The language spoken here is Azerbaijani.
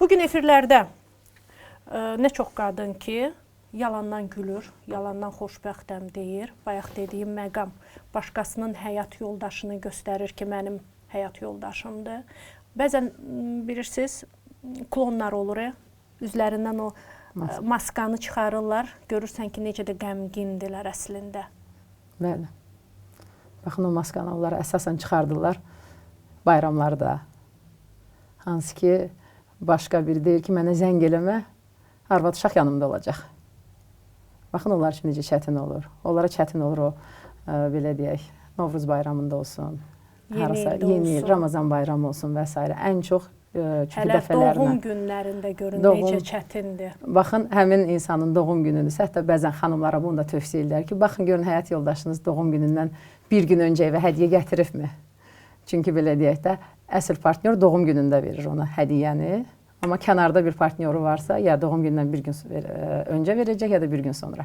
Bugün efirlərdə nə çox qadın ki, yalandan gülür, yalandan xoşbəxtəm deyir. Bayaq dediyim məqam başqasının həyat yoldaşını göstərir ki, mənim həyat yoldaşımdır. Bəzən bilirsiniz, klonlar olur, üzlərindən o maskanı çıxarırlar. Görürsən ki, necə də qəmgindirlər əslində. Bəli. Baxın, o maskanı onlara əsasən çıxardırlar bayramlarda. Hansı ki, başqa biri deyir ki, mənə zəng eləmə, arvad uşaq yanımda olacaq. Baxın, onlar üçün necə çətin olur. Onlara çətin olur o, belə deyək, Novruz bayramında olsun, yeni il, Ramazan bayramı olsun və s. Ən çox çünki hələ dəfələrlə. doğum günlərində görün necə çətindir. Baxın, həmin insanın doğum günüdür. Hətta bəzən xanımlara bunu da tövsiyə edirlər ki, baxın, görün, həyat yoldaşınız doğum günündən bir gün öncə evə hədiyyə gətiribmi? Çünki belə deyək də, əsl partnyor doğum günündə verir ona hədiyyəni. Amma kənarda bir partnyoru varsa, ya doğum gündən bir gün öncə verəcək, ya da bir gün sonra.